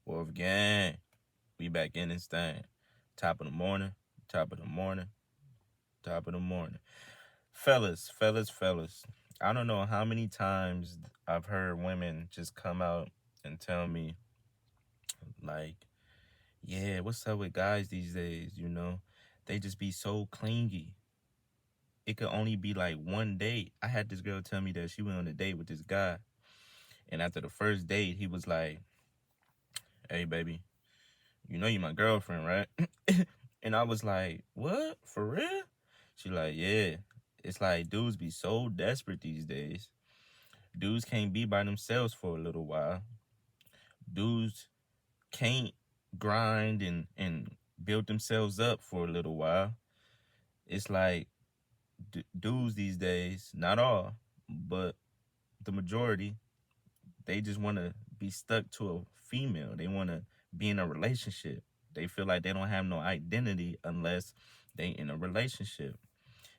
Wolf gang, we back in this thing. Top of the morning, top of the morning, top of the morning. Fellas. I don't know how many times I've heard women just come out and tell me, like, yeah, what's up with guys these days? They just be so clingy. It could only be like one date. I had this girl tell me that she went on a date with this guy. And after the first date, he was like, hey, baby, you know you my girlfriend, right? And I was like, what? For real? She like, yeah. It's like dudes be so desperate these days. Dudes can't be by themselves for a little while. Dudes can't grind and build themselves up for a little while. It's like dudes these days, not all, but the majority, they just want to be stuck to a female. They want to be in a relationship. They feel like they don't have no identity unless they in a relationship.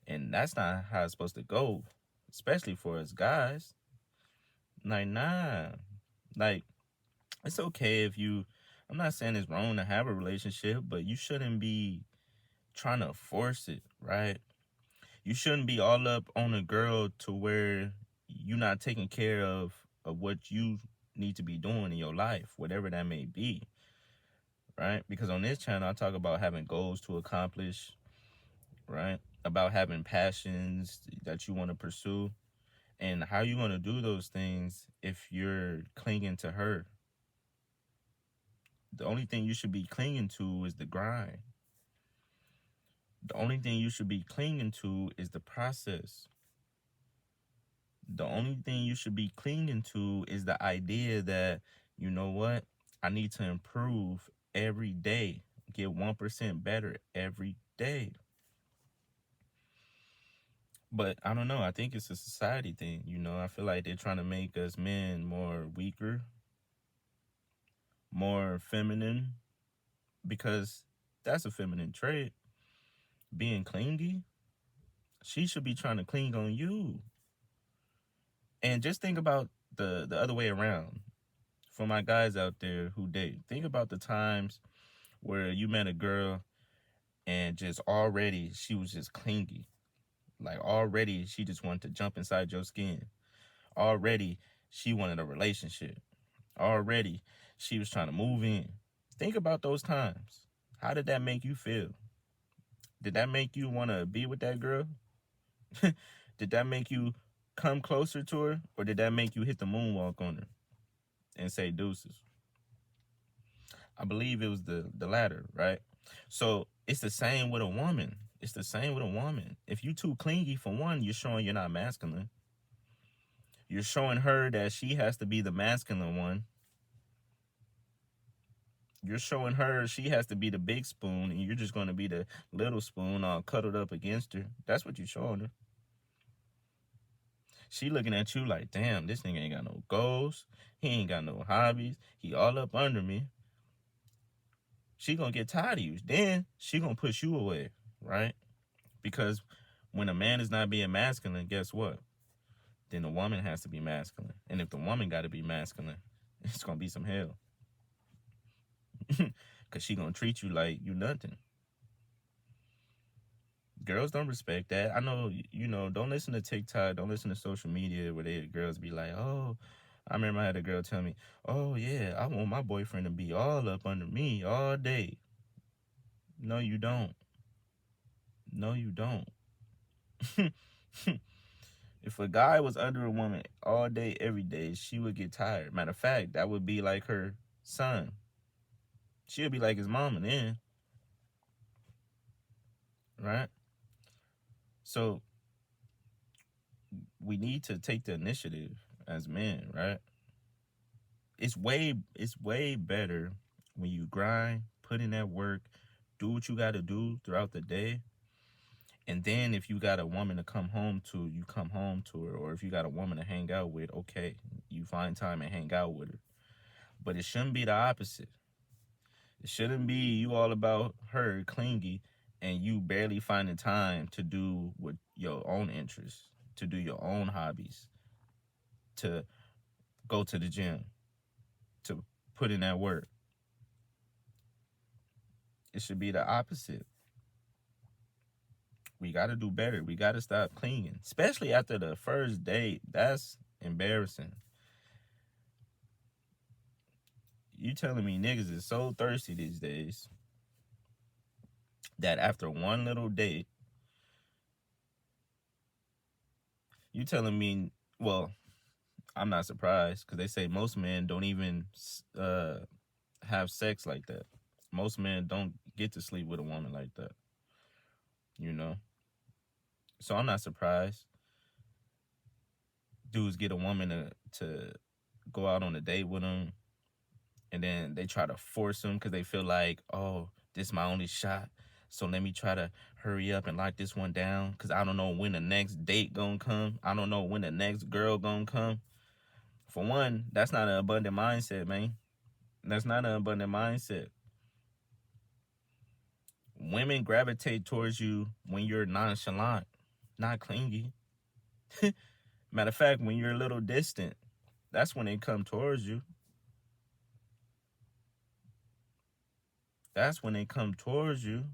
And that's not how it's supposed to go, especially for us guys. Like, nah. Like, it's okay if I'm not saying it's wrong to have a relationship, but you shouldn't be trying to force it, right? You shouldn't be all up on a girl to where you're not taking care of what you need to be doing in your life, whatever that may be, right? Because on this channel, I talk about having goals to accomplish, right? About having passions that you want to pursue. And how you going to do those things if you're clinging to her? The only thing you should be clinging to is the grind. The only thing you should be clinging to is the process. The only thing you should be clinging to is the idea that, you know what? I need to improve every day, get 1% better every day. But I don't know. I think it's a society thing. I feel like they're trying to make us men more weaker, more feminine, because that's a feminine trait. Being clingy, she should be trying to cling on you. And just think about the other way around. For my guys out there who date, think about the times where you met a girl and just already she was just clingy. Like already she just wanted to jump inside your skin. Already she wanted a relationship. Already she was trying to move in. Think about those times. How did that make you feel? Did that make you want to be with that girl? Did that make you come closer to her? Or did that make you hit the moonwalk on her and say deuces? I believe it was the latter, right? So it's the same with a woman. It's the same with a woman. If you too clingy, for one, you're showing you're not masculine. You're showing her that she has to be the masculine one. You're showing her she has to be the big spoon and you're just going to be the little spoon all cuddled up against her. That's what you're showing her. She looking at you like, damn, this nigga ain't got no goals. He ain't got no hobbies. He all up under me. She gonna get tired of you. Then she gonna push you away, right? Because when a man is not being masculine, guess what? Then the woman has to be masculine. And if the woman got to be masculine, it's going to be some hell. Because she going to treat you like you nothing. Girls don't respect that. I know, don't listen to TikTok, don't listen to social media where girls be like, oh, I remember I had a girl tell me, oh, yeah, I want my boyfriend to be all up under me all day. No, you don't. No, you don't. If a guy was under a woman all day, every day, she would get tired. Matter of fact, that would be like her son. She'll be like his mama then, right? So we need to take the initiative as men, right? It's way better when you grind, put in that work, do what you got to do throughout the day. And then if you got a woman to come home to, you come home to her. Or if you got a woman to hang out with, okay, you find time and hang out with her. But it shouldn't be the opposite. It shouldn't be you all about her clingy and you barely finding time to do what your own interests, to do your own hobbies, to go to the gym, to put in that work. It should be the opposite. We got to do better. We got to stop clinging, especially after the first date. That's embarrassing. You telling me niggas is so thirsty these days that after one little date, you telling me, well, I'm not surprised because they say most men don't even uh, have sex like that. Most men don't get to sleep with a woman like that, you know? So I'm not surprised. Dudes get a woman to go out on a date with them, and then they try to force them because they feel like, oh, this is my only shot. So let me try to hurry up and lock this one down because I don't know when the next date gonna come. I don't know when the next girl gonna come. For one, that's not an abundant mindset, man. That's not an abundant mindset. Women gravitate towards you when you're nonchalant, not clingy. Matter of fact, when you're a little distant, that's when they come towards you. That's when they come towards you.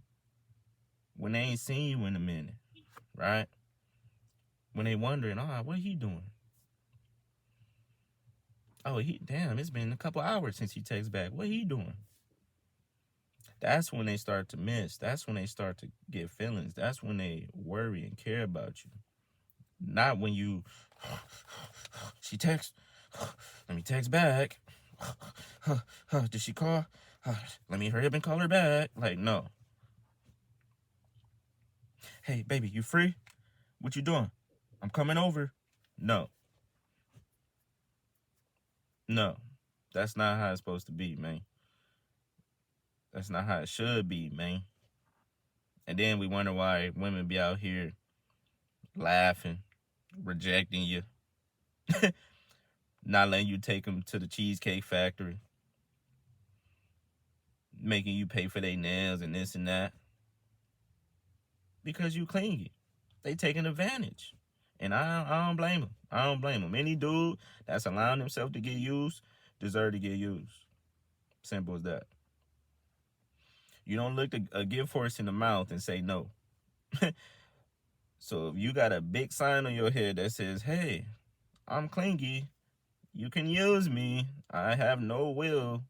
When they ain't seen you in a minute, right? When they wondering, what he doing? Oh, damn, it's been a couple hours since he texts back. What he doing? That's when they start to miss. That's when they start to get feelings. That's when they worry and care about you. Not when you, she texts, let me text back. Did she call? Let me hurry up and call her back. Like, no. Hey, baby, you free? What you doing? I'm coming over. No. No. That's not how it's supposed to be, man. That's not how it should be, man. And then we wonder why women be out here laughing, rejecting you, not letting you take them to the Cheesecake Factory, making you pay for their nails and this and that. Because you clingy. They taking advantage. And I don't blame them. I don't blame them. Any dude that's allowing himself to get used deserve to get used. Simple as that. You don't look a gift horse in the mouth and say no. So if you got a big sign on your head that says, hey, I'm clingy, you can use me, I have no will,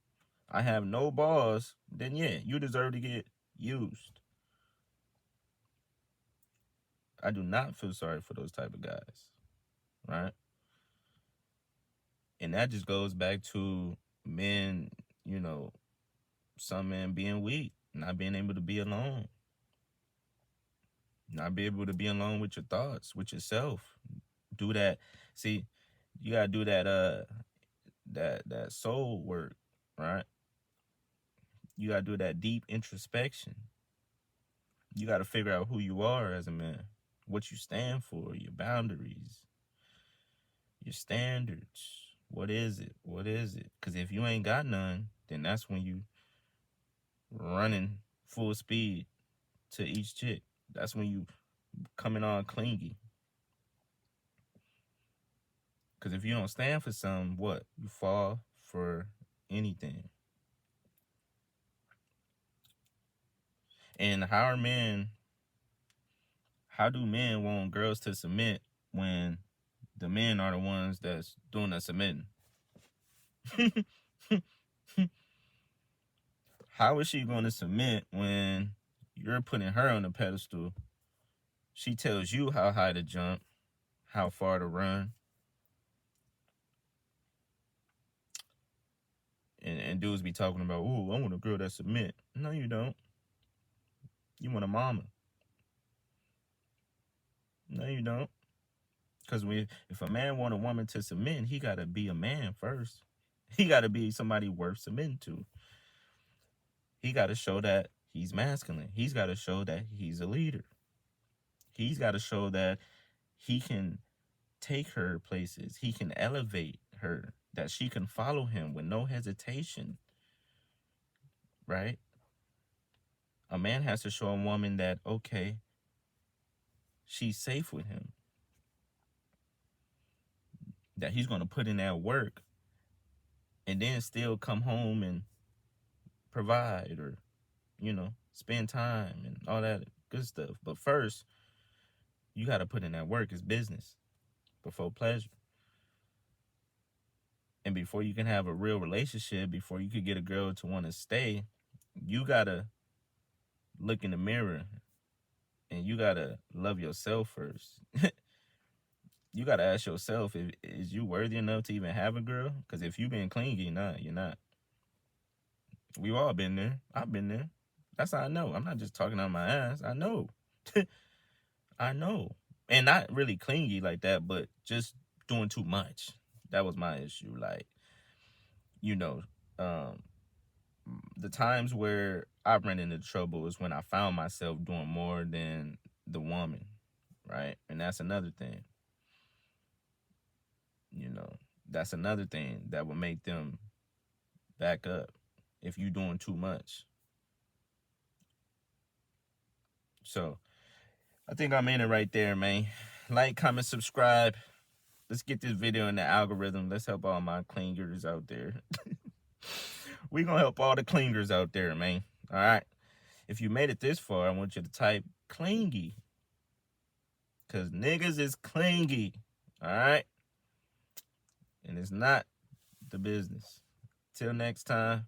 I have no balls, then yeah, you deserve to get used. I do not feel sorry for those type of guys, right? And that just goes back to men, you know, some men being weak, not being able to be alone, not be able to be alone with your thoughts, with yourself. Do that. See, you gotta do that soul work, right? You gotta do that deep introspection. You gotta figure out who you are as a man, what you stand for, your boundaries, your standards. What is it? What is it? Because if you ain't got none, then that's when you running full speed to each chick. That's when you coming on clingy. Because if you don't stand for something, what? You fall for anything. And how do men want girls to submit when the men are the ones that's doing the submitting? How is she going to submit when you're putting her on a pedestal? She tells you how high to jump, how far to run, and dudes be talking about, ooh, I want a girl that submit. No, you don't. You want a mama. No, you don't. Because if a man want a woman to submit, he got to be a man first. He got to be somebody worth submitting to. He got to show that he's masculine. He's got to show that he's a leader. He's got to show that he can take her places. He can elevate her, that she can follow him with no hesitation, right? A man has to show a woman that, okay, she's safe with him, that he's going to put in that work and then still come home and provide or, you know, spend time and all that good stuff. But first, you got to put in that work. It's business before pleasure. And before you can have a real relationship, before you could get a girl to want to stay, you got to look in the mirror and you got to love yourself first. You got to ask yourself, is you worthy enough to even have a girl? Because if you been clingy, nah, you're not. We've all been there. I've been there. That's how I know. I'm not just talking out my ass. I know. I know. And not really clingy like that, but just doing too much. That was my issue. Like, you know, um, the times where I ran into trouble is when I found myself doing more than the woman, right? And that's another thing. You know, that's another thing that would make them back up if you doing too much. So I think I'm in it right there, man. Like, comment, subscribe. Let's get this video in the algorithm. Let's help all my clingers out there. We gonna help all the clingers out there, man. All right. If you made it this far, I want you to type clingy. Cause niggas is clingy. All right. And it's not the business. Till next time.